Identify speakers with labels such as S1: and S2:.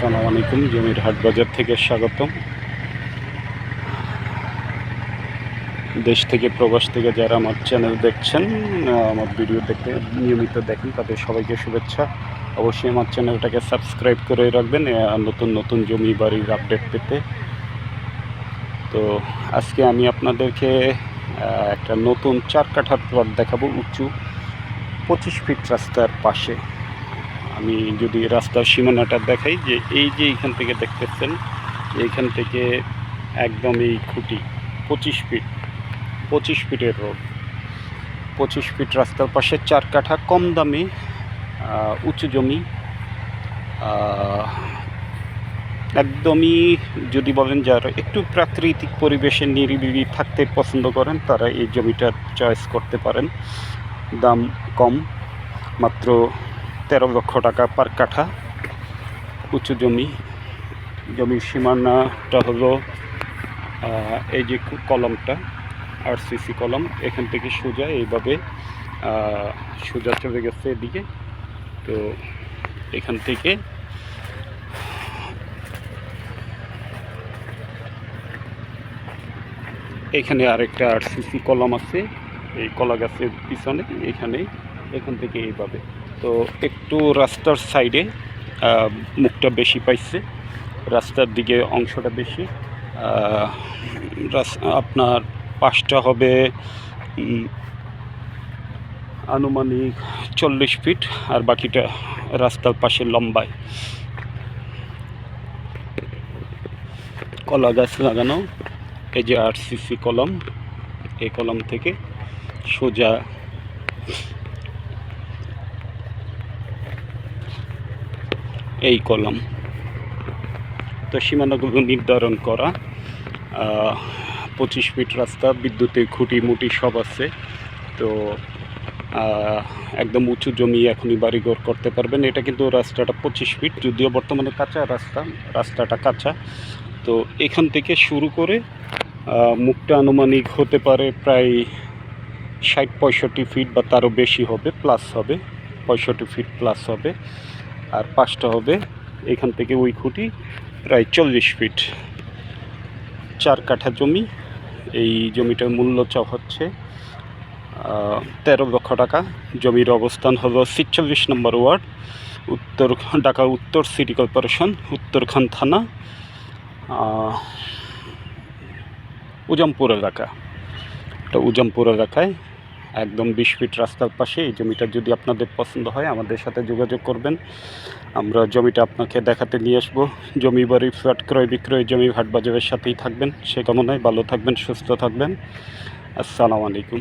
S1: আসসালামু আলাইকুম। জমির হাট বাজার থেকে স্বাগতম। দেশ থেকে প্রবাস থেকে যারা আমার চ্যানেল দেখছেন, আমার ভিডিও দেখতে নিয়মিত দেখেন, তাদের সবাইকে শুভেচ্ছা। অবশ্যই আমার চ্যানেলটাকে সাবস্ক্রাইব করে রাখবেন নতুন নতুন জমি বাড়ির আপডেট পেতে। তো আজকে আমি আপনাদেরকে একটা নতুন 4 কাঠার প্লট দেখাবো, উঁচু 25 ফিট রাস্তার পাশে। আমি যদি রাস্তার সীমানাটা দেখাই, যে এই যে এইখান থেকে দেখতেছেন, এইখান থেকে একদম এই খুঁটি 25 ফিটের রোড, 25 ফিট রাস্তার পাশে 4 কাঠা কম দামে উঁচু জমি। একদমই যদি বলেন যারা একটু প্রাকৃতিক পরিবেশে নিরিবিলি থাকতে পছন্দ করেন, তারা এই জমিটা চয়েস করতে পারেন। দাম কম, মাত্র 13 লক্ষ টাকা পার কাঠা উঁচু জমি। জমির সীমানাটা হলো এই যে কলমটা, আরসিসি কলম, এখান থেকে সোজা এইভাবে সোজা চলে গেছে এদিকে। তো এখান থেকে এখানে আরেকটা আরসিসি কলম আছে এই কলা গাছের পিছনে, এখান থেকে এইভাবে। তো একটু রাস্তার সাইডে মুখটা বেশি পাইছে, রাস্তার দিকে অংশটা বেশি। আপনার পাশটা হবে আনুমানিক 40 ফিট, আর বাকিটা রাস্তার পাশে লম্বায় কলা গাছ লাগানো। এই যে আরসিসি কলম, এই কলম থেকে সোজা এই কলম। তো সীমানাগুলো নির্ধারণ করা, 25 ফিট রাস্তা, বিদ্যুতের খুঁটি মুটি সব আছে। তো একদম উঁচু জমি এখনই বাড়িঘর করতে পারবেন। এটা কিন্তু রাস্তাটা 25 ফিট, যদিও বর্তমানে কাঁচা রাস্তাটা কাঁচা। তো এখান থেকে শুরু করে মুখটা আনুমানিক হতে পারে প্রায় 60-65 ফিট বা তারও বেশি হবে, প্লাস হবে, 65 ফিট প্লাস হবে। আর পাশটা হবে এখান থেকে ওই খুঁটি প্রায় 40 ফিট। 4 কাঠা জমি। এই জমিটার মূল্য হচ্ছে 13 লক্ষ টাকা। জমির অবস্থান হলো 46 নম্বর ওয়ার্ড, ঢাকা উত্তর সিটি কর্পোরেশন, উত্তরখান থানা, উজামপুর এলাকা। এটা উজামপুর এলাকায় একদম 20 ফিট রাস্তার পাশে এই জমিটা। যদি আপনাদের পছন্দ হয় আমাদের সাথে যোগাযোগ করবেন, আমরা জমিটা আপনাকে দেখাতে নিয়ে আসবো। জমি বাড়ি ফ্ল্যাট ক্রয় বিক্রয় জমি হাট বাজারের সাথেই থাকবেন। সে কামনায় ভালো থাকবেন, সুস্থ থাকবেন। আসসালামু আলাইকুম।